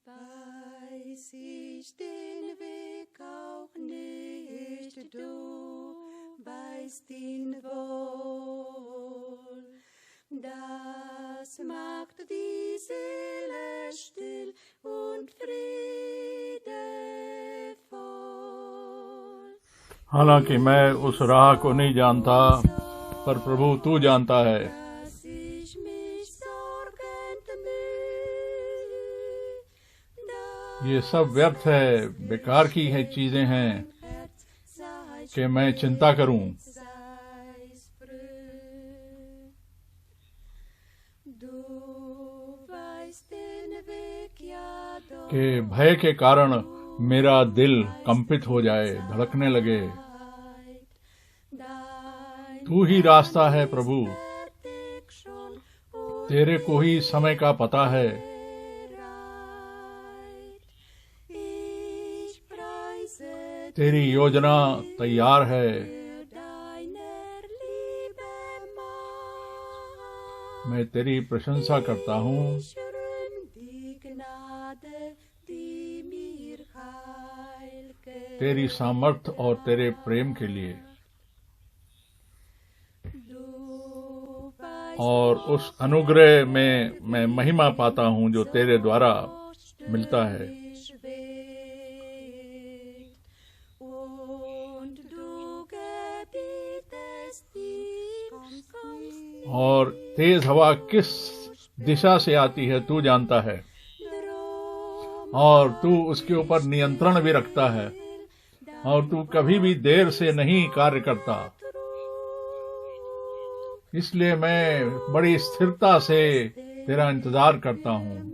Weiß ich den Weg auch nicht, du weißt ihn wohl. Das macht die Seele still und friedevoll. हालांकि मैं उस राह को नहीं जानता, पर प्रभु तू जानता है। ये सब व्यर्थ है, बेकार की है चीजें हैं कि मैं चिंता करूं। कि भय के कारण मेरा दिल कंपित हो जाए, धड़कने लगे। तू ही रास्ता है प्रभु, तेरे को ही समय का पता है। तेरी योजना तैयार है। मैं तेरी प्रशंसा करता हूँ। तेरी सामर्थ और तेरे प्रेम के लिए, और उस अनुग्रह में मैं महिमा पाता हूँ जो तेरे द्वारा मिलता है। और तेज हवा किस दिशा से आती है तू जानता है, और तू उसके ऊपर नियंत्रण भी रखता है, और तू कभी भी देर से नहीं कार्य करता। इसलिए मैं बड़ी स्थिरता से तेरा इंतजार करता हूँ,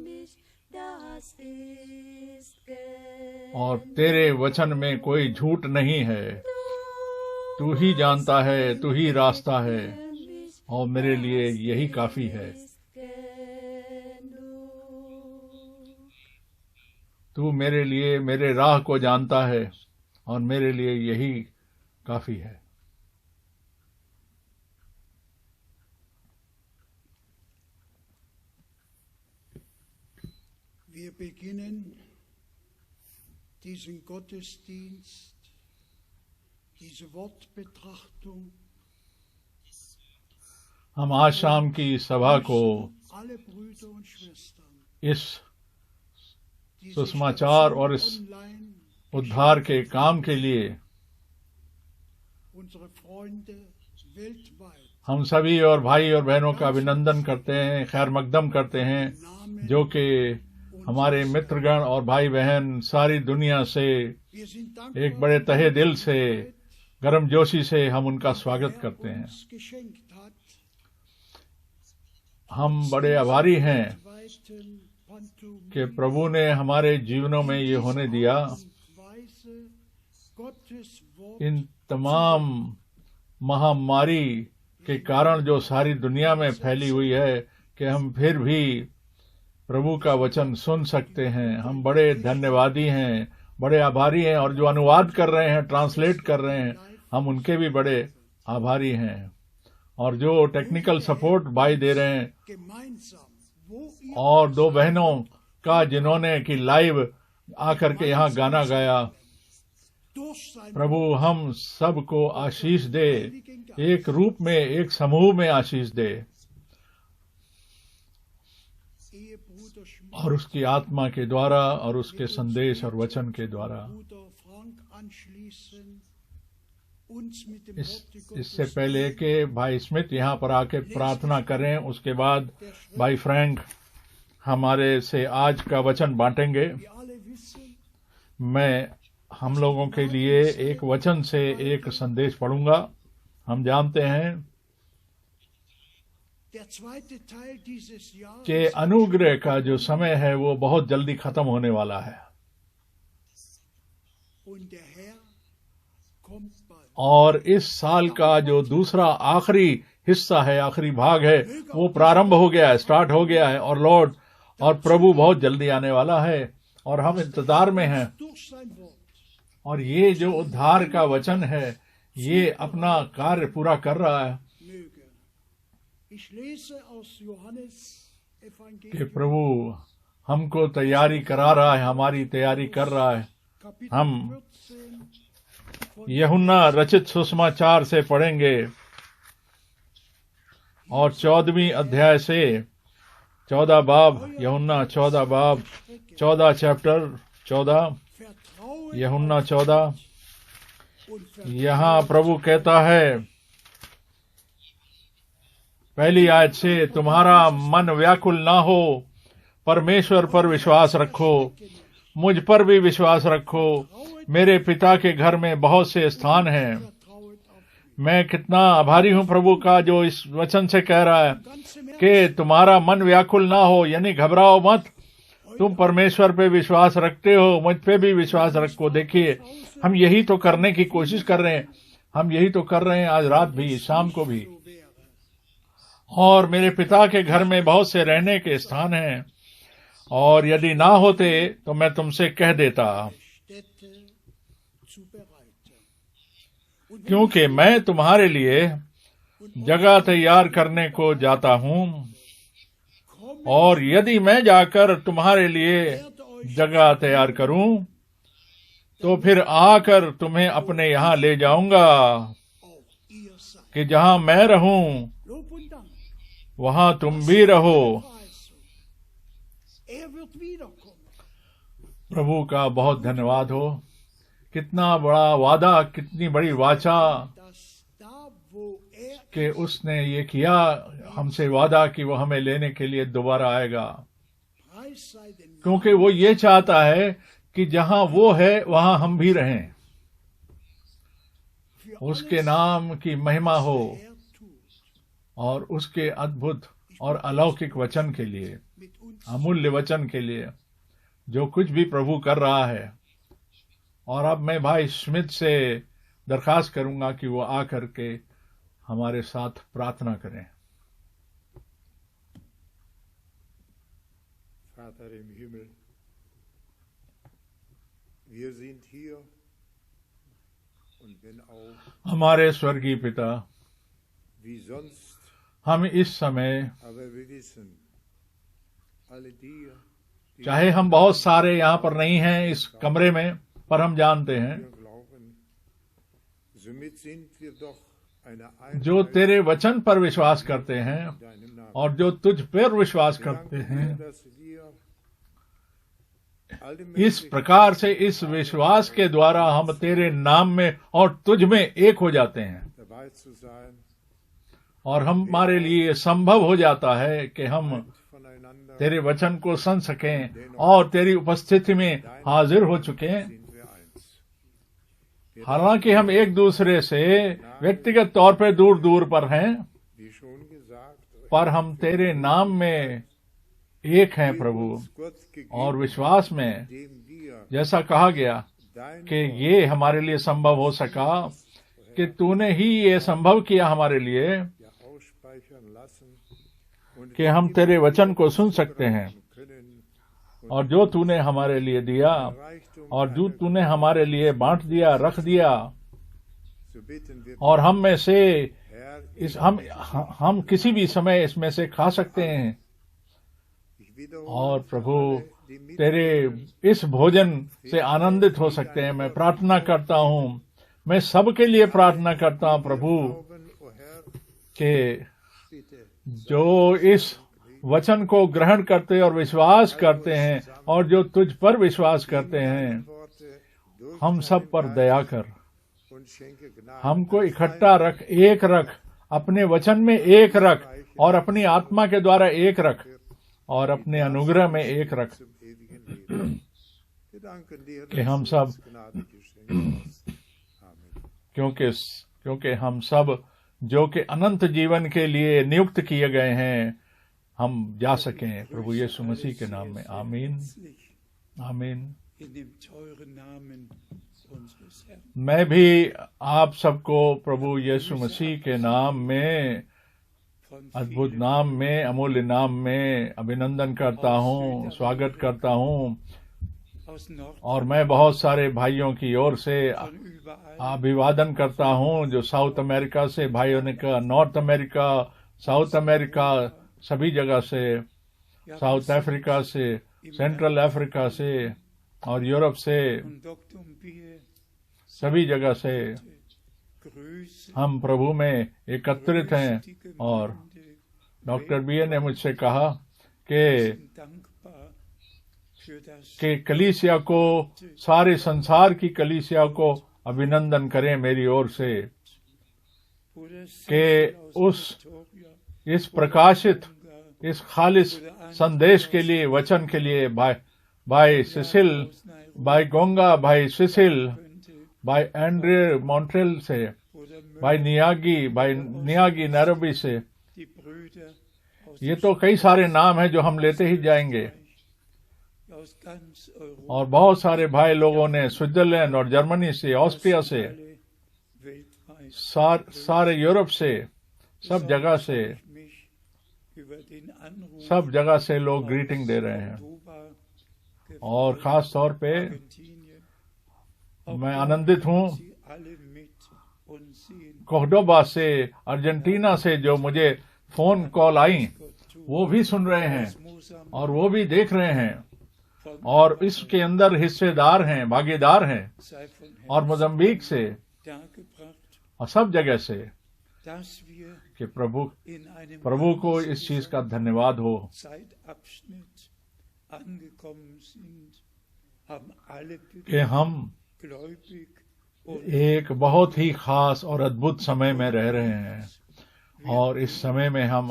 और तेरे वचन में कोई झूठ नहीं है। तू ही जानता है, तू ही रास्ता है, और मेरे लिए यही काफी है। तू मेरे लिए मेरे राह को जानता है, और मेरे लिए यही काफी है। Wir beginnen diesen Gottesdienst, diese Wortbetrachtung. हम आज शाम की सभा को इस सुसमाचार और इस उद्धार के काम के लिए हम सभी और भाई और बहनों का अभिनंदन करते हैं, खैर मकदम करते हैं, जो कि हमारे मित्रगण और भाई बहन सारी दुनिया से एक बड़े तहे दिल से, गर्मजोशी से हम उनका स्वागत करते हैं। हम बड़े आभारी हैं कि प्रभु ने हमारे जीवनों में ये होने दिया। इन तमाम महामारी के कारण जो सारी दुनिया में फैली हुई है, कि हम फिर भी प्रभु का वचन सुन सकते हैं। हम बड़े धन्यवादी हैं, बड़े आभारी हैं, और जो अनुवाद कर रहे हैं, ट्रांसलेट कर रहे हैं, हम उनके भी बड़े आभारी हैं। और जो टेक्निकल सपोर्ट भाई दे रहे हैं, और दो बहनों का जिन्होंने कि लाइव आकर के यहाँ गाना गाया। प्रभु हम सबको आशीष दे, एक रूप में, एक समूह में आशीष दे, और उसकी आत्मा के द्वारा और उसके संदेश और वचन के द्वारा। इससे पहले कि भाई स्मिथ यहाँ पर आके प्रार्थना करें, उसके बाद भाई फ्रैंक हमारे से आज का वचन बांटेंगे। मैं हम लोगों के लिए एक वचन से एक संदेश पढ़ूंगा। हम जानते हैं कि अनुग्रह का जो समय है वो बहुत जल्दी खत्म होने वाला है, और इस साल का जो दूसरा आखिरी हिस्सा है, आखिरी भाग है, वो प्रारंभ हो गया है, स्टार्ट हो गया है, और लॉर्ड और प्रभु बहुत जल्दी आने वाला है, और हम इंतजार में हैं। और ये जो उद्धार का वचन है, ये अपना कार्य पूरा कर रहा है। Ich lese aus Johannes कि Evangelium प्रभु हमको तैयारी करा रहा है, हमारी तैयारी कर रहा है। Kapitel हम 14 von यूहन्ना रचित सुसमाचार से पढ़ेंगे और 14वीं अध्याय से 14 बाब, यूहन्ना 14 बाब, 14 चैप्टर 14, Vertrauen यूहन्ना 14। und यहाँ प्रभु कहता है पहली आयत से, तुम्हारा मन व्याकुल ना हो, परमेश्वर पर विश्वास रखो, मुझ पर भी विश्वास रखो। मेरे पिता के घर में बहुत से स्थान हैं। vertrauet auf mich. मैं कितना आभारी हूँ प्रभु का जो इस वचन से कह रहा है Ganze Märchen कि तुम्हारा मन व्याकुल ना हो, यानी घबराओ मत। तुम परमेश्वर पे विश्वास रखते हो, मुझ पे भी विश्वास रखो। देखिए, हम यही तो करने की कोशिश कर रहे हैं, हम यही तो कर रहे हैं आज रात भी, शाम को भी। so wäre. और मेरे पिता के घर में बहुत से रहने के स्थान हैं, और यदि ना होते तो मैं तुमसे कह देता, Städte zu bereiten. Und wenn क्योंकि मैं तुम्हारे लिए जगह तैयार करने को जाता हूँ। komme, और यदि मैं जाकर तुम्हारे लिए werde euch जगह तैयार करूं, तो फिर आकर तुम्हें अपने यहाँ ले जाऊंगा, auch ihr seid. कि जहाँ मैं रहूं Lob und Dank. वहाँ तुम भी रहो। Verheißung. Wird wiederkommen. प्रभु का बहुत धन्यवाद हो। कितना बड़ा वादा, कितनी बड़ी वाचा Dass da, wo कि उसने ये किया हमसे वादा कि वो हमें लेने के लिए दोबारा आएगा, Preis sei dem क्योंकि वो ये चाहता है कि जहाँ वो है वहाँ हम भी रहें। für उसके alles, नाम की महिमा हो was er tut, और उसके अद्भुत और अलौकिक वचन के लिए, mit uns अमूल्य वचन के लिए जो कुछ भी प्रभु कर रहा है। और अब मैं भाई स्मिथ से दरखास्त करूंगा कि वो आकर के हमारे साथ प्रार्थना करें। Vater im Himmel, wir sind hier und wenn auch हमारे स्वर्गीय पिता, wie sonst, हम इस समय, aber wir wissen, alle die, die चाहे हम बहुत सारे यहाँ पर नहीं हैं इस कमरे में, पर हम जानते हैं wir glauben, somit sind wir doch eine जो Einheit तेरे वचन पर विश्वास करते हैं in deinem Namen. और जो तुझ पर विश्वास Wir करते danken हैं, dir, dass wir alle इस Möglichkeiten प्रकार से इस विश्वास के द्वारा हम तेरे नाम में और तुझ में एक हो जाते हैं। dabei zu sein, और हमारे लिए संभव हो जाता है कि हम voneinander तेरे वचन को सुन सकें और तेरी उपस्थिति में हाजिर हो चुके हैं। sind wir eins. हालांकि हम एक दूसरे से व्यक्तिगत तौर पे दूर दूर पर हैं, Wie schon gesagt, पर हम तेरे नाम में एक हैं प्रभु। Gott और gegeben, विश्वास में dem wir जैसा कहा गया dein कि ये हमारे लिए संभव हो सका कि तूने ही ये संभव किया हमारे लिए ja ausspeichern lassen und कि हम तेरे वचन को सुन सकते हैं। können और जो तूने हमारे लिए दिया Reichtum और जो तूने हमारे लिए बांट दिया, रख दिया, so bitten wir और हम में से Herr, हम किसी भी समय इसमें से खा सकते हैं। ich wiederhole और प्रभु alle, die mit तेरे इस भोजन से आनंदित हो सकते हैं। मैं प्रार्थना करता हूँ, मैं सबके लिए प्रार्थना करता हूँ प्रभु glauben, o Herr, कि bitte जो इस वचन को ग्रहण करते और विश्वास करते हैं और जो तुझ पर विश्वास करते हैं, Worte durch हम सब पर दया कर, und schenke Gnade, हमको इकट्ठा रख, एक रख, अपने वचन में एक रख और अपनी आत्मा के द्वारा एक रख और अपने अनुग्रह में एक रख, zum ewigen Leben. Wir danken dir, कि dass हम du सब uns Gnade geschenkt hast. Amen. क्योंकि हम सब जो कि अनंत जीवन के लिए नियुक्त किए गए हैं, हम जा सकें प्रभु यीशु मसीह के नाम में। आमीन, आमीन। in dem teuren Namen unseres Herrn. मैं भी आप सबको प्रभु यीशु मसीह के नाम में, Von अद्भुत vielen नाम में, अमूल्य नाम में अभिनंदन करता हूँ, स्वागत करता हूँ। aus Nord, और मैं बहुत सारे भाइयों की ओर से von überall, अभिवादन करता हूँ। जो साउथ अमेरिका से भाइयों ने कहा, नॉर्थ अमेरिका, साउथ अमेरिका, सभी जगह से, साउथ अफ्रीका से, सेंट्रल अफ्रीका से और यूरोप से, सभी जगह से हम प्रभु में एकत्रित हैं। और डॉक्टर बीए ने मुझसे कहा कि कलीसिया को, सारे संसार की कलीसिया को अभिनंदन करें मेरी ओर से कि इस प्रकाशित, इस खालिस संदेश के लिए, वचन के लिए भाई सिसिल, भाई गोंगा, भाई सिसिल, भाई एंड्रे मॉन्ट्रेल से, भाई नियागी नैरोबी से, ये तो कई सारे नाम हैं जो हम लेते ही जाएंगे। और बहुत सारे भाई लोगों ने स्विट्जरलैंड और जर्मनी से, ऑस्ट्रिया से, सारे यूरोप से, सब जगह से लोग ग्रीटिंग दे रहे हैं। और खास तौर पे मैं आनंदित हूँ कोर्डोबा से, अर्जेंटीना से जो मुझे फोन कॉल आई, वो भी सुन रहे हैं और वो भी देख रहे हैं और इसके अंदर हिस्सेदार हैं, भागीदार हैं। और मोजम्बिक से और सब जगह से कि प्रभु को इस चीज का धन्यवाद हो कि हम एक बहुत ही खास और अद्भुत समय में रह रहे हैं और इस समय में हम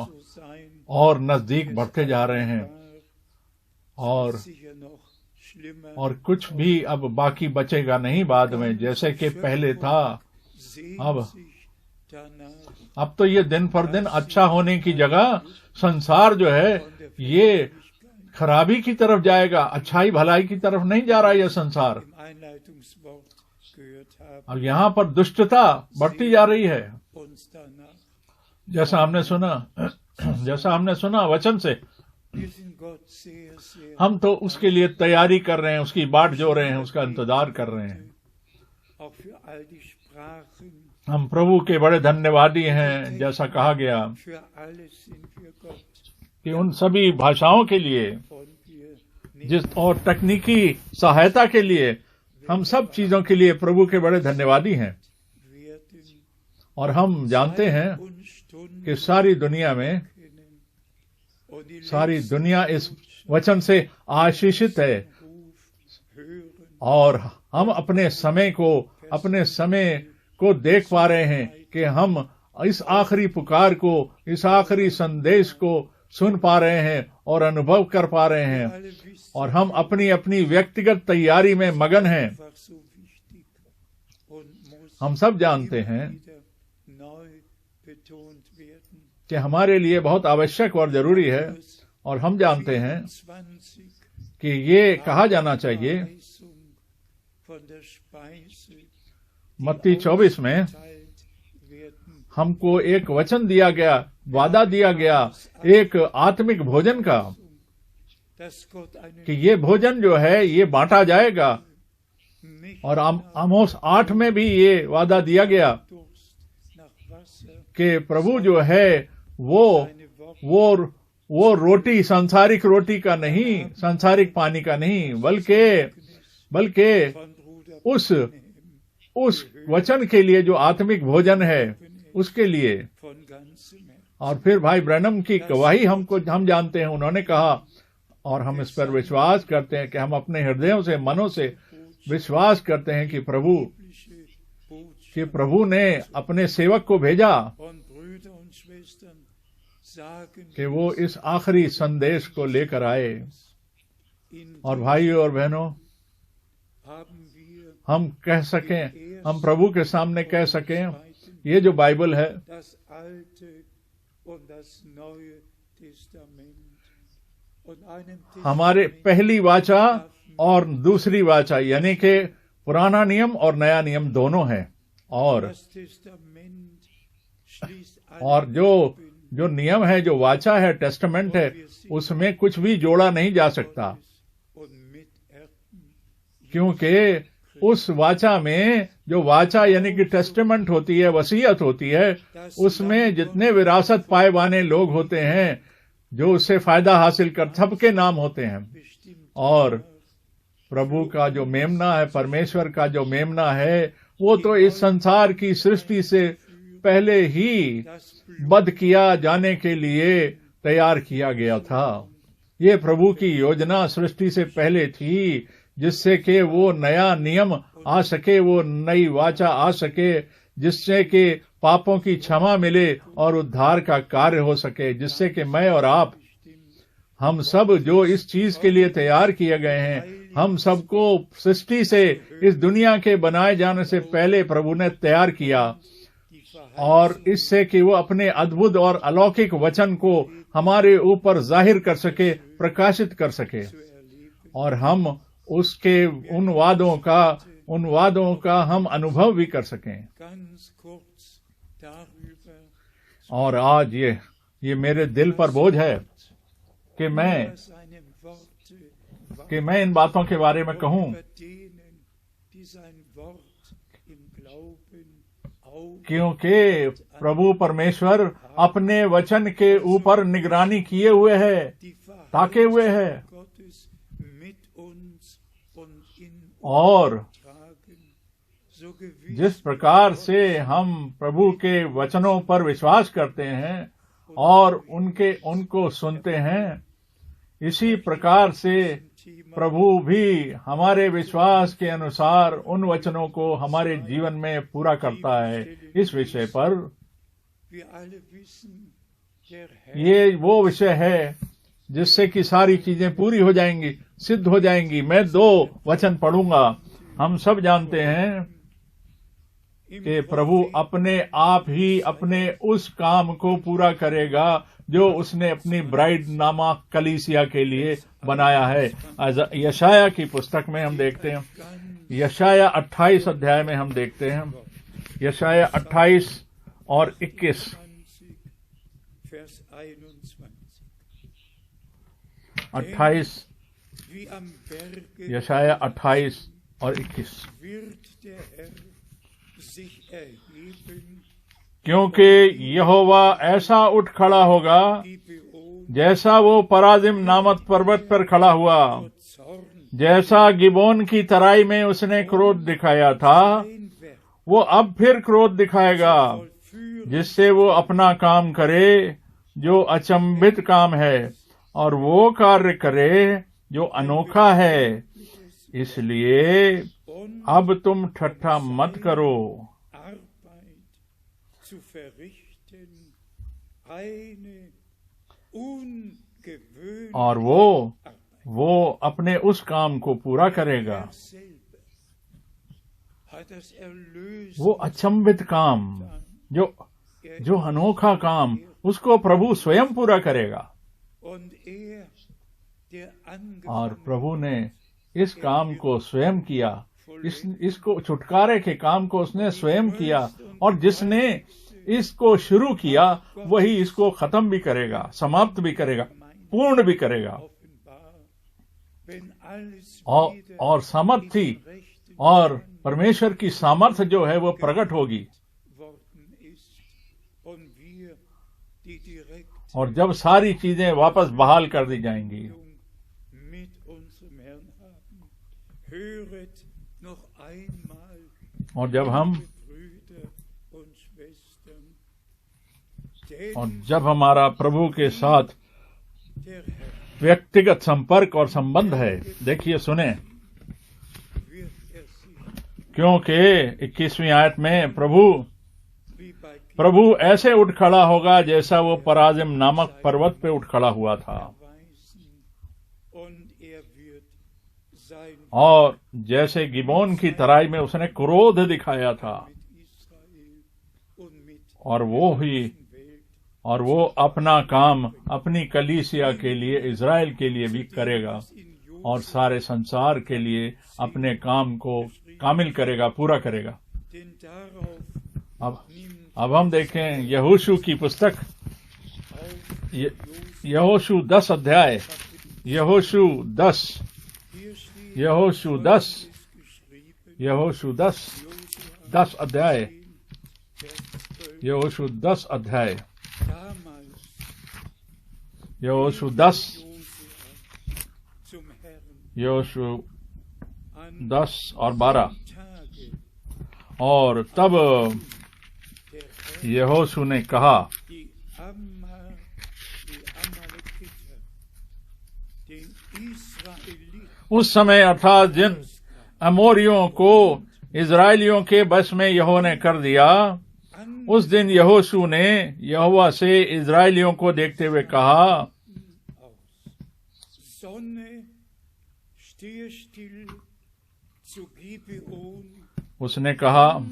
और नजदीक बढ़ते जा रहे हैं और कुछ भी अब बाकी बचेगा नहीं बाद में, जैसे कि पहले था। अब तो ये दिन पर दिन अच्छा होने की जगह संसार जो है ये खराबी की तरफ जाएगा, अच्छाई भलाई की तरफ नहीं जा रहा यह संसार। और यहाँ पर दुष्टता बढ़ती जा रही है, जैसा हमने सुना वचन से। हम तो उसके लिए तैयारी कर रहे हैं, उसकी बाट जो रहे हैं, उसका इंतजार कर रहे हैं। हम प्रभु के बड़े धन्यवादी हैं, जैसा कहा गया कि उन सभी भाषाओं के लिए और तकनीकी सहायता के लिए, हम सब चीजों के लिए प्रभु के बड़े धन्यवादी हैं। और हम जानते हैं कि सारी दुनिया इस वचन से आशीषित है और हम अपने समय को देख पा रहे हैं कि हम इस आखिरी पुकार को, इस आखिरी संदेश को सुन पा रहे हैं और अनुभव कर पा रहे हैं। और हम अपनी अपनी व्यक्तिगत तैयारी में मगन हैं। हम सब जानते हैं कि हमारे लिए बहुत आवश्यक और जरूरी है। और हम जानते हैं कि ये कहा जाना चाहिए मत्ती 24 में हमको एक वचन दिया गया, वादा दिया गया एक आत्मिक भोजन का, कि ये भोजन जो है ये बांटा जाएगा। और आमोस 8 में भी ये वादा दिया गया कि प्रभु जो है वो रोटी सांसारिक रोटी का नहीं, सांसारिक पानी का नहीं, बल्कि उस वचन के लिए जो आत्मिक भोजन है उसके लिए। और फिर भाई ब्रैनम की गवाही हम जानते हैं, उन्होंने कहा और हम इस पर विश्वास करते हैं कि हम अपने हृदयों से, मनों से विश्वास करते हैं कि प्रभु ने अपने सेवक को भेजा कि वो इस आखिरी संदेश को लेकर आए। और भाइयों और बहनों, हम कह सकें, हम प्रभु के सामने कह सकें, ये जो बाइबल है हमारे पहली वाचा और दूसरी वाचा, यानी कि पुराना नियम और नया नियम दोनों है। और जो नियम है, जो वाचा है, टेस्टामेंट है, उसमें कुछ भी जोड़ा नहीं जा सकता, क्योंकि उस वाचा में, जो वाचा यानी कि टेस्टामेंट होती है, वसीयत होती है, उसमें जितने विरासत पाए वाले लोग होते हैं, जो उससे फायदा हासिल कर, सबके नाम होते हैं। और प्रभु का जो मेमना है, परमेश्वर का जो मेमना है, वो तो इस संसार की सृष्टि से पहले ही वध किया जाने के लिए तैयार किया गया था। ये प्रभु की योजना सृष्टि से पहले थी, जिससे कि वो नया नियम आ सके, वो नई वाचा आ सके, जिससे कि पापों की क्षमा मिले और उद्धार का कार्य हो सके, जिससे कि मैं और आप, हम सब जो इस चीज के लिए तैयार किए गए हैं, हम सबको सृष्टि से, इस दुनिया के बनाए जाने से पहले प्रभु ने तैयार किया, और इससे कि वो अपने अद्भुत और अलौकिक वचन को हमारे ऊपर जाहिर कर सके, प्रकाशित कर सके, और हम उसके उन वादों का हम अनुभव भी कर सकें। और आज ये मेरे दिल पर बोझ है कि मैं इन बातों के बारे में कहूं, क्योंकि प्रभु परमेश्वर अपने वचन के ऊपर निगरानी किए हुए है, ताके हुए है, और जिस प्रकार से हम प्रभु के वचनों पर विश्वास करते हैं और उनको सुनते हैं, इसी प्रकार से प्रभु भी हमारे विश्वास के अनुसार उन वचनों को हमारे जीवन में पूरा करता है। इस विषय पर ये वो विषय है जिससे कि सारी चीजें पूरी हो जाएंगी, सिद्ध हो जाएंगी। मैं 2 वचन पढ़ूंगा। हम सब जानते हैं कि प्रभु अपने आप ही अपने उस काम को पूरा करेगा जो उसने अपनी ब्राइड नामक कलीसिया के लिए बनाया है। यशाया की पुस्तक में हम देखते हैं, यशाया 28 अध्याय में हम देखते हैं, यशाया 28 और 21, 28 यशाया 28 और 21। क्योंकि यहोवा ऐसा उठ खड़ा होगा जैसा वो पराजिम नामक पर्वत पर खड़ा हुआ, जैसा गिबोन की तराई में उसने क्रोध दिखाया था, वो अब फिर क्रोध दिखाएगा, जिससे वो अपना काम करे जो अचंभित काम है, और वो कार्य करे जो अनोखा है। इसलिए अब तुम ठट्ठा मत करो। और वो अपने उस काम को पूरा करेगा, वो अचंभित काम, जो अनोखा काम, उसको प्रभु स्वयं पूरा करेगा। और प्रभु ने इस काम को स्वयं किया, इसको छुटकारे के काम को उसने स्वयं किया, और जिसने इसको शुरू किया वही इसको खत्म भी करेगा, समाप्त भी करेगा, पूर्ण भी करेगा। और सामर्थ्य और परमेश्वर की सामर्थ्य जो है वो प्रकट होगी, और जब सारी चीजें वापस बहाल कर दी जाएंगी। और जब हमारा प्रभु के साथ व्यक्तिगत संपर्क और संबंध है, देखिए सुने, क्योंकि 21वीं आयत में प्रभु ऐसे उठ खड़ा होगा जैसा वो पराजिम नामक पर्वत पे उठ खड़ा हुआ था, और जैसे गिबोन की तराई में उसने क्रोध दिखाया था, और वो अपना काम अपनी कलीसिया के लिए, इज़राइल के लिए भी करेगा, और सारे संसार के लिए अपने काम को कामिल करेगा, पूरा करेगा। अब हम देखें यहोशू की पुस्तक, यहोशू 10 अध्याय, यहोशू 10 यहोशू 10 अध्याय, यहोशू 10 अध्याय, यहोशू 10, यहोशू 10 और 12। और तब यहोशू ने कहा, उस समय अर्थात जिन अमोरियों को इजराइलियों के बस में यहोवा ने कर दिया, उस दिन यहोशू ने यहोवा से इजराइलियों को देखते हुए कहा, उसने कहा,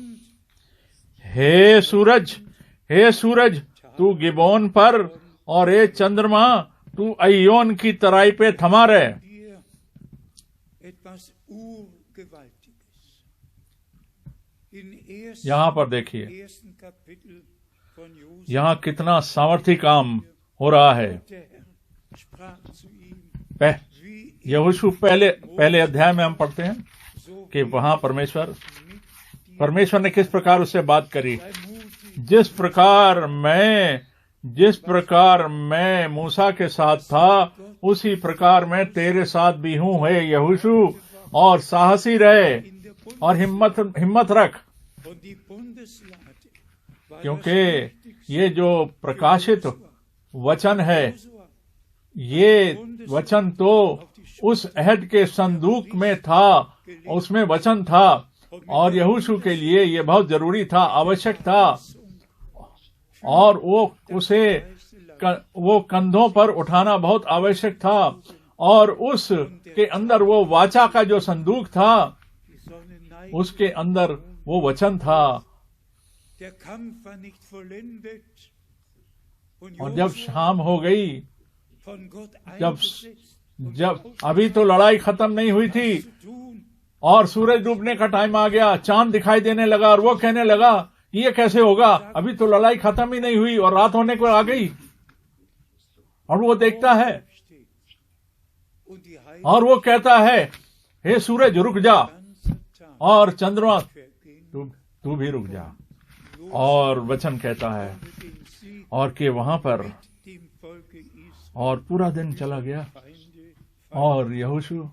हे सूरज, हे सूरज तू गिबोन पर, और हे चंद्रमा तू अय्योन की तराई पे थमा रहे। यहाँ पर देखिए, यहाँ कितना सामर्थी काम हो रहा है। यहोशू पहले अध्याय में हम पढ़ते हैं कि वहां परमेश्वर ने किस प्रकार उससे बात करी। जिस प्रकार मैं मूसा के साथ था, उसी प्रकार मैं तेरे साथ भी हूँ, हे यहोशू, और साहसी रहे और हिम्मत रख, क्योंकि ये जो प्रकाशित वचन है, ये वचन तो उस अहद के संदूक में था, उसमें वचन था, और यहोशू के लिए ये बहुत जरूरी था, आवश्यक था, और वो कंधों पर उठाना बहुत आवश्यक था, और उस के अंदर वो वाचा का जो संदूक था, उसके अंदर वो वचन था। और जब शाम हो गई, जब अभी तो लड़ाई खत्म नहीं हुई थी, और सूरज डूबने का टाइम आ गया, चांद दिखाई देने लगा, और वो कहने लगा, ये कैसे होगा, अभी तो लड़ाई खत्म ही नहीं हुई और रात होने को आ गई। और वो देखता है और वो कहता है, हे सूरज रुक जा, और चंद्रमा तू भी रुक जा। और वचन कहता है और कि वहां पर और पूरा दिन चला गया, और यहोशू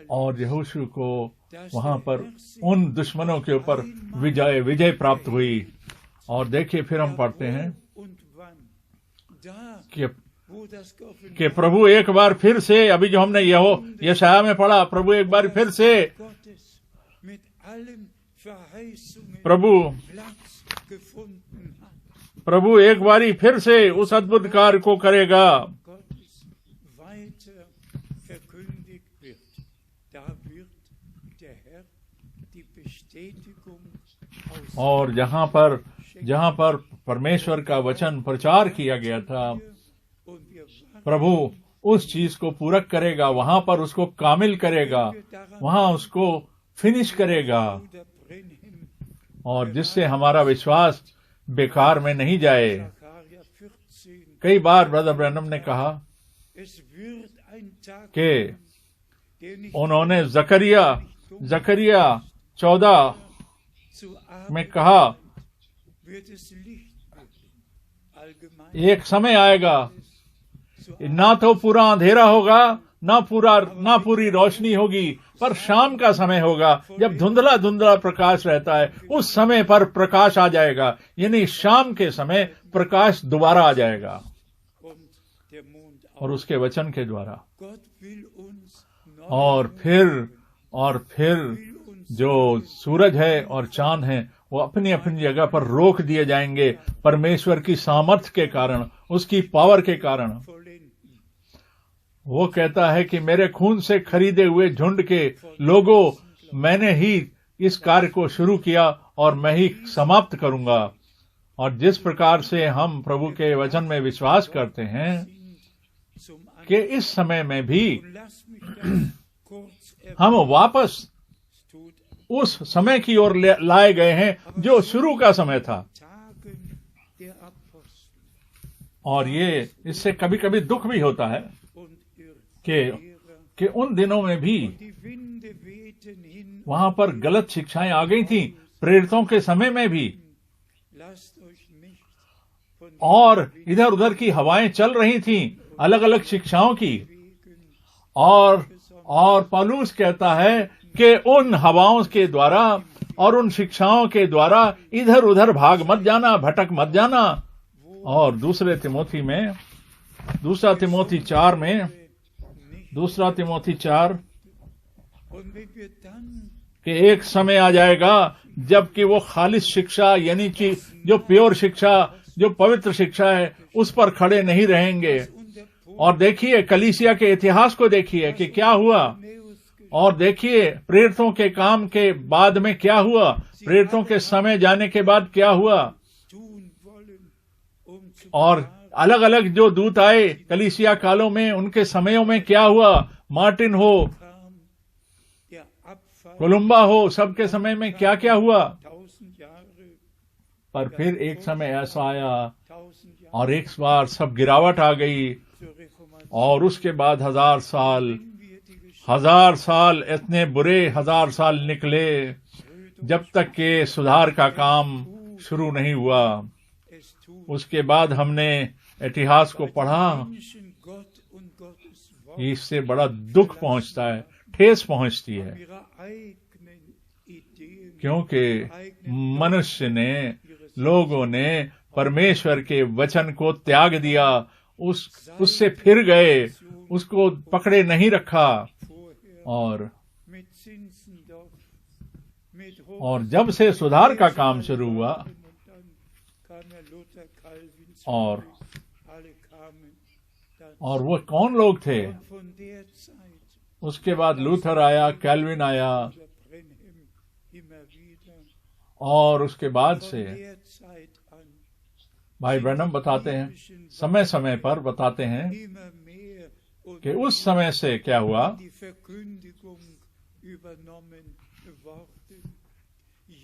और यहोशू को वहां पर उन दुश्मनों के ऊपर विजय प्राप्त हुई। और देखिए, फिर हम पढ़ते हैं कि प्रभु एक बार फिर से, अभी जो हमने यशाया में पढ़ा, प्रभु एक बार फिर से प्रभु एक बारी फिर से उस अद्भुत कार्य को करेगा। और जहाँ पर परमेश्वर का वचन प्रचार किया गया था, प्रभु उस चीज को पूरा करेगा, वहां पर उसको कामिल करेगा, वहां उसको फिनिश करेगा, और जिससे हमारा विश्वास बेकार में नहीं जाए। कई बार ब्रदर ब्रैनम ने कहा कि उन्होंने जकरिया 14 में कहा, एक समय आएगा, ना तो पूरा अंधेरा होगा, ना पूरी रोशनी होगी, पर शाम का समय होगा, जब धुंधला प्रकाश रहता है, उस समय पर प्रकाश आ जाएगा, यानी शाम के समय प्रकाश दोबारा आ जाएगा, और उसके वचन के द्वारा। और फिर जो सूरज है और चांद है, वो अपनी अपनी जगह पर रोक दिए जाएंगे, परमेश्वर की सामर्थ्य के कारण, उसकी पावर के कारण। वो कहता है कि मेरे खून से खरीदे हुए झुंड के लोगों, मैंने ही इस कार्य को शुरू किया और मैं ही समाप्त करूंगा। और जिस प्रकार से हम प्रभु के वचन में विश्वास करते हैं कि इस समय में भी हम वापस उस समय की ओर लाए गए हैं जो शुरू का समय था। और ये इससे कभी कभी दुख भी होता है कि कि उन दिनों में भी die Winde wehten hin. वहां पर गलत शिक्षाएं आ गई थी, प्रेरितों के समय में भी, Lasst euch nicht von और इधर उधर की हवाएं चल रही थी अलग अलग शिक्षाओं की। और पौलुस कहता है कि उन हवाओं के द्वारा और उन शिक्षाओं के द्वारा इधर उधर भाग मत जाना, भटक मत जाना। और दूसरा तिमोथी 4 में Und wenn wir dann कि एक समय आ जाएगा जबकि वो खालिश शिक्षा यानी कि जो प्योर शिक्षा, जो पवित्र शिक्षा है, उस पर खड़े नहीं रहेंगे। और देखिए कलीसिया के इतिहास को देखिए कि क्या हुआ, और देखिए प्रेरितों के काम के बाद में क्या हुआ, प्रेरितों के समय जाने के बाद क्या हुआ, tun wollen, zu और अलग अलग जो दूत आए कलीसिया कालों में, उनके समयों में क्या हुआ, मार्टिन हो, kam der Abfall कोलुम्बा हो, सबके समय में क्या क्या हुआ। 1000 Jahre, पर फिर एक समय ऐसा आया 1000 Jahre और एक बार सब गिरावट आ गई, zur Reformation. और उसके बाद 1000 साल, Wenn wir die Geschichte 1000 साल इतने बुरे 1000 साल निकले जब तक के सुधार का काम शुरू नहीं हुआ। es tun, उसके बाद हमने इतिहास को पढ़ा, Menschen Gott und Gottes Wort इससे बड़ा दुख पहुंचता है, ठेस पहुंचती है, ihrer eigenen Ideen, क्योंकि मनुष्य ने, लोगों ने परमेश्वर के वचन को त्याग दिया, उससे फिर गए, उसको पकड़े नहीं रखा। vorher और mit Zinzendorf, mit और जब से सुधार का काम शुरू हुआ, und dann kam Herr Luther, Calvin, और alle kamen dann. और वो कौन लोग थे? Und von der Zeit उसके बाद लूथर आया, कैल्विन आया, Bruder Brenhem immer wieder, और उसके बाद von से der Zeit an भाई ब्रैनम बताते हैं, समय समय पर बताते हैं immer mehr und कि उस समय से क्या हुआ, die Verkündigung übernommen worden.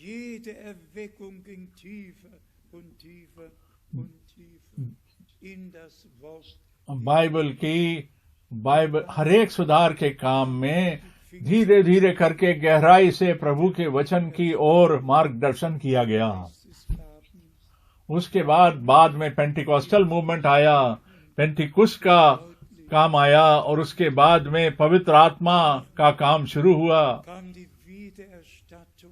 Jede Erweckung ging tiefer und tiefer und tiefer in das Wort. Bible हर एक सुधार के काम में धीरे धीरे करके गहराई से प्रभु के वचन की ओर मार्गदर्शन किया गया। उसके बाद में पेंटिकॉस्टल मूवमेंट आया, पेंटिकुस का काम आया, और उसके बाद में पवित्र आत्मा का काम शुरू हुआ। Kam die Wiedererstattung,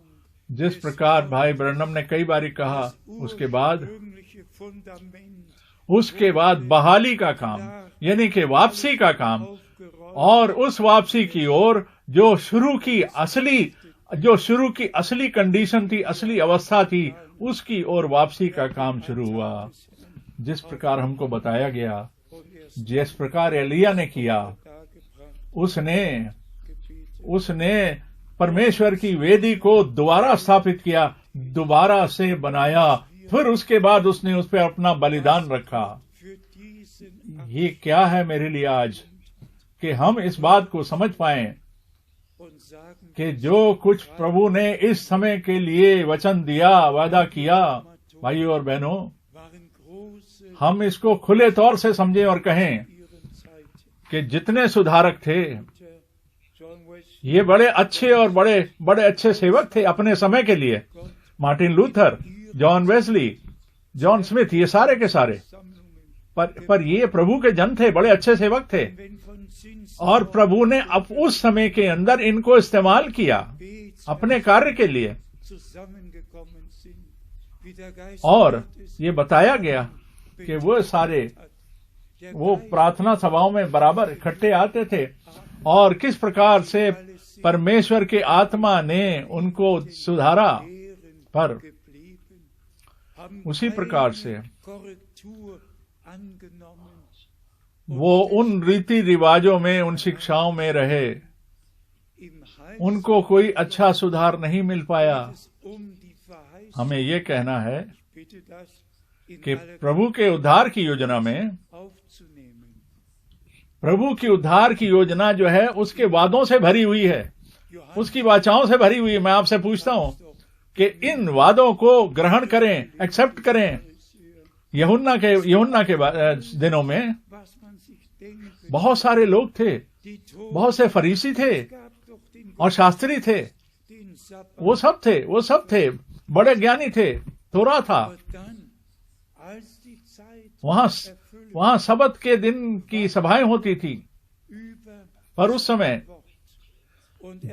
जिस प्रकार भाई ब्रैनम ने कई बारी कहा, उसके बाद ursprüngliche Fundament बहाली का काम यानी कि वापसी का काम, aufgeräumt, और उस वापसी की ओर जो शुरू की असली कंडीशन थी, असली अवस्था थी, उसकी ओर वापसी का काम शुरू हुआ। जिस प्रकार हमको बताया गया, जिस प्रकार एलिया ने किया, उसने परमेश्वर की वेदी को दोबारा स्थापित किया, दोबारा से बनाया, फिर उसके बाद उसने उस पर अपना बलिदान रखा। für diesen ये क्या है मेरे लिए आज कि हम इस बात को समझ पाएं und sagen, कि जो कुछ प्रभु ने इस समय के लिए वचन दिया, वादा किया, भाइयों और बहनों, waren große हम इसको खुले तौर से समझें और कहें ihren Zeit. कि जितने सुधारक थे, John Wesley, ये बड़े अच्छे और बड़े अच्छे सेवक थे अपने समय के लिए। Martin Luther, John Wesley, John Smith, ये सारे के सारे, Sammlungen, पर ये प्रभु के जन थे, बड़े अच्छे सेवक थे, wenn von और प्रभु ने अब उस समय के अंदर इनको इस्तेमाल किया अपने कार्य के लिए। zusammengekommen sind, wie der Geist और Gottes ये बताया गया कि वो सारे der वो Geist प्रार्थना सभाओं में बराबर इकट्ठे आते थे, और किस प्रकार से परमेश्वर के आत्मा ने उनको सुधारा। पर geblieben, haben उसी प्रकार से Korrektur angenommen, वो उन रीति रिवाजों में, उन शिक्षाओं में रहे, im Heil उनको कोई अच्छा सुधार नहीं मिल पाया। die Verheißung, हमें ये कहना है bitte das in कि aller प्रभु के उद्धार की योजना में, aufzunehmen. प्रभु की उद्धार की योजना जो है उसके वादों से भरी हुई है, Johannes उसकी वाचाओं से भरी हुई है। मैं आपसे पूछता हूं कि इन वादों को ग्रहण करें, एक्सेप्ट करें। यूहन्ना के दिनों में was man sich denken, बहुत सारे लोग थे बहुत से फरीसी थे और शास्त्री थे, वो सब थे, बड़े ज्ञानी थे, तोरा था। वहां सबत के दिन की सभाएं होती थी। पर उस समय,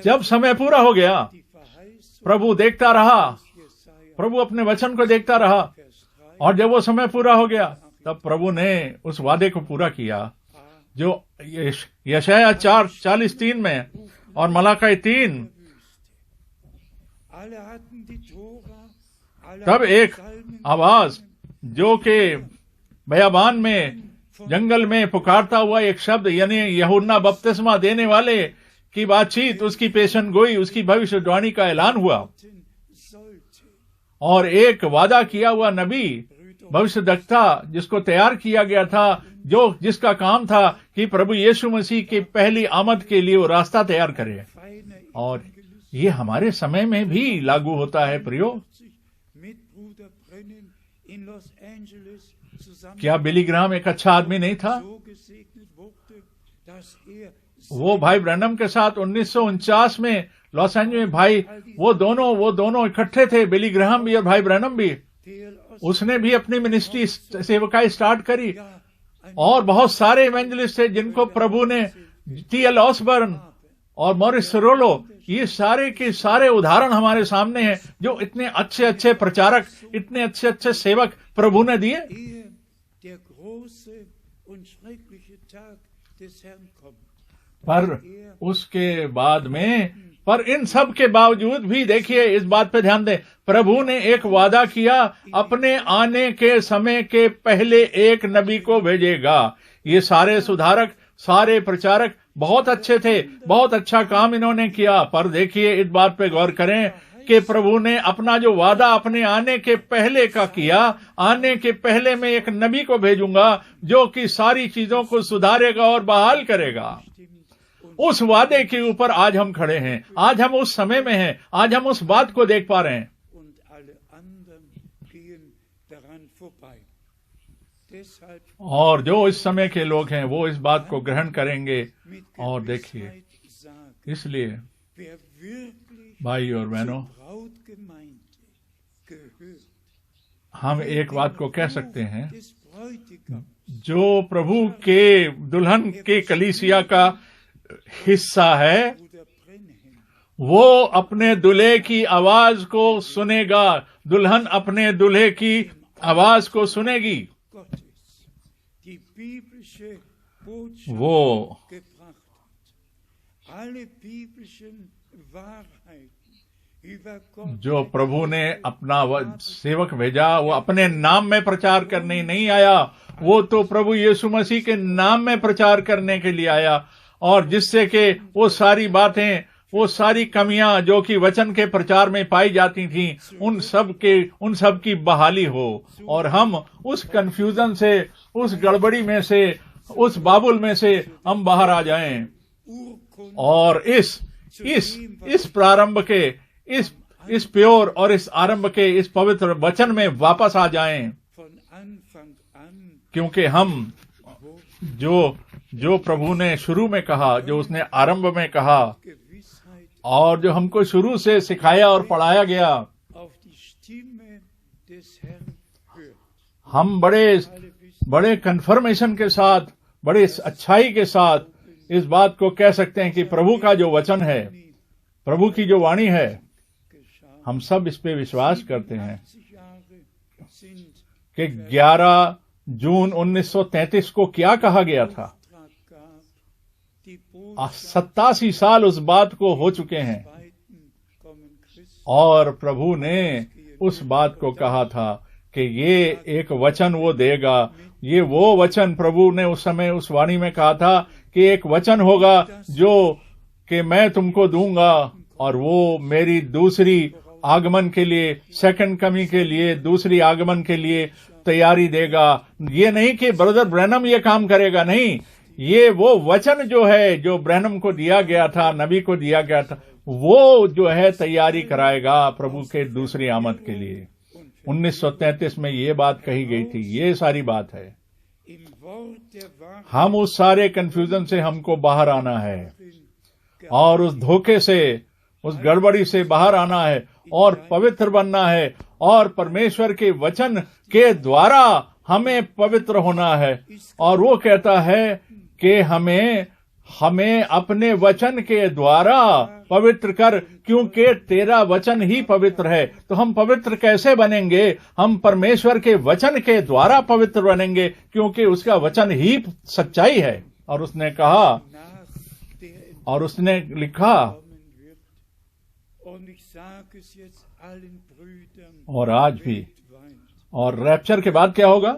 जब समय पूरा हो गया, प्रभु देखता रहा, प्रभु अपने वचन को देखता रहा, और जब वो समय पूरा हो गया, तब प्रभु ने उस वादे को पूरा किया जो यशायाह 4:43 में और मलाकी 3। तब एक आवाज जो कि बयाबान में, जंगल में पुकारता हुआ एक शब्द, यानी यूहन्ना बपतिस्मा देने वाले की बातचीत, उसकी पेशन गोई, उसकी भविष्यवाणी का ऐलान हुआ, और एक वादा किया हुआ नबी, भविष्यद्वक्ता, जिसको तैयार किया गया था, जिसका काम था कि प्रभु यीशु मसीह की पहली आमद के लिए वो रास्ता तैयार करे। और ये हमारे समय में भी लागू होता है प्रियो। क्या बिली ग्राहम एक अच्छा आदमी नहीं था? वो भाई ब्रैनम के साथ 1949 में लॉस एंजलिस में, भाई वो दोनों इकट्ठे थे, बिली ग्राहम भी और भाई ब्रैनम भी। उसने भी अपनी मिनिस्ट्री सेवकाई स्टार्ट करी, और बहुत सारे इवेंजलिस्ट थे जिनको प्रभु ने, टी.एल. ऑसबर्न और मॉरिस सिरोलो, ये सारे के सारे उदाहरण हमारे सामने हैं, जो इतने अच्छे प्रचारक, इतने अच्छे सेवक प्रभु ने दिए। पर उसके बाद में, पर इन सब के बावजूद भी देखिए, इस बात पे ध्यान दें, प्रभु ने एक वादा किया, अपने आने के समय के पहले एक नबी को भेजेगा। ये सारे सुधारक, सारे प्रचारक बहुत अच्छे थे, बहुत अच्छा काम इन्होंने किया, पर देखिए इस बात पे गौर करें कि प्रभु ने अपना जो वादा अपने आने के पहले का किया, आने के पहले मैं एक नबी को भेजूंगा जो कि सारी चीजों को सुधारेगा और बहाल करेगा। उस वादे के ऊपर आज हम खड़े हैं, आज हम उस समय में हैं, आज हम उस बात को देख पा रहे हैं। और जो इस समय के लोग हैं वो इस बात को ग्रहण करेंगे। और देखिए, इसलिए भाई और बहनों, हम एक बात को कह सकते हैं, जो प्रभु के दुल्हन के कलीसिया का हिस्सा है, वो अपने दूल्हे की आवाज को सुनेगा, दुल्हन अपने दूल्हे की आवाज को सुनेगी। वो जो प्रभु ने अपना सेवक भेजा, वो अपने नाम में प्रचार करने नहीं आया, वो तो प्रभु यीशु मसीह के नाम में प्रचार करने के लिए आया, और जिससे कि वो सारी बातें, वो सारी कमियां जो कि वचन के प्रचार में पाई जाती थीं, उन सब की बहाली हो, और हम उस कंफ्यूजन से, उस गड़बड़ी में से, उस बाबुल में से हम बाहर आ जाएं, और इस प्रारंभ के, इस प्योर और इस आरंभ के, इस पवित्र वचन में वापस आ जाएं। क्योंकि हम जो प्रभु ने शुरू में कहा, जो उसने आरंभ में कहा, और जो हमको शुरू से सिखाया और पढ़ाया गया, हम बड़े कन्फर्मेशन के साथ, बड़े अच्छाई के साथ इस बात को कह सकते हैं कि प्रभु का जो वचन है, प्रभु की जो वाणी है, हम सब इस पे विश्वास करते हैं कि 11 जून 1933 को क्या कहा गया था। 87 साल उस बात को हो चुके हैं, और प्रभु ने उस बात को कहा था कि ये एक वचन वो देगा। ये वो वचन प्रभु ने उस समय उस वाणी में कहा था कि एक वचन होगा जो कि मैं तुमको दूंगा, और वो मेरी दूसरी आगमन के लिए, सेकंड कमी के लिए, दूसरी आगमन के लिए तैयारी देगा। ये नहीं कि ब्रदर ब्रैनम ये काम करेगा, नहीं, ये वो वचन जो है, जो ब्रैनम को दिया गया था, नबी को दिया गया था, वो जो है तैयारी कराएगा प्रभु के दूसरी आमद के लिए। 1933 में ये बात कही गई थी, ये सारी बात है। हम उस सारे कंफ्यूजन से हमको बाहर आना है और उस धोखे से, उस गड़बड़ी से बाहर आना है और पवित्र बनना है और परमेश्वर के वचन के द्वारा हमें पवित्र होना है। और वो कहता है कि हमें अपने वचन के द्वारा पवित्र कर, क्योंकि तेरा वचन ही पवित्र है। तो हम पवित्र कैसे बनेंगे? हम परमेश्वर के वचन के द्वारा पवित्र बनेंगे, क्योंकि उसका वचन ही सच्चाई है। और उसने कहा और उसने लिखा, और आज भी, और रैप्चर के बाद क्या होगा?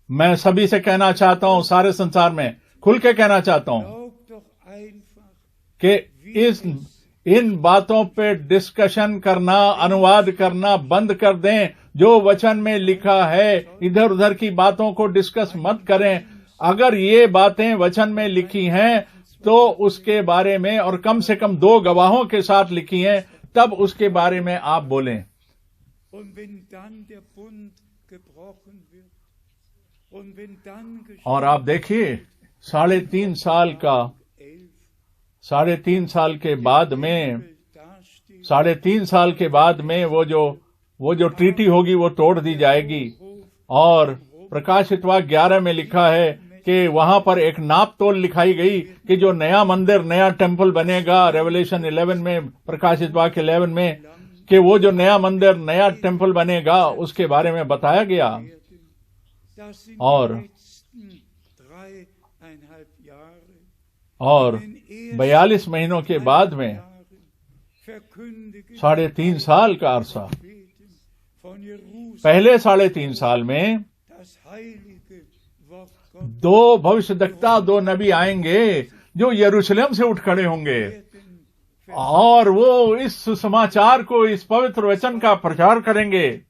मैं सभी से कहना चाहता हूं, सारे संसार में खुल के कहना चाहता हूं कि इन बातों पे डिस्कशन करना, अनुवाद करना बंद कर दें। जो वचन में लिखा है, इधर उधर की बातों को डिस्कस मत करें। अगर ये बातें वचन में लिखी हैं तो उसके बारे में, और कम से कम 2 गवाहों के साथ लिखी हैं, तब उसके बारे में आप बोलें। और आप देखिए 3.5 साल का, 3.5 साल के बाद में, 3.5 साल के बाद में वो जो ट्रीटी होगी वो तोड़ दी जाएगी। और प्रकाशित वाक्य 11 में लिखा है कि वहां पर एक नाप तोल लिखाई गई कि जो नया मंदिर, नया टेम्पल बनेगा, रेवलेशन 11 में, प्रकाशित वाक्य 11 में, कि वो जो नया मंदिर, नया टेम्पल बनेगा, उसके बारे में बताया गया। और 42 महीनों के बाद में 3.5 साल का अरसा, पहले 3.5 साल में 2 भविष्यद्वक्ता, 2 नबी आएंगे जो यरूशलेम से उठ खड़े होंगे और वो इस सुसमाचार को, इस पवित्र वचन का प्रचार करेंगे।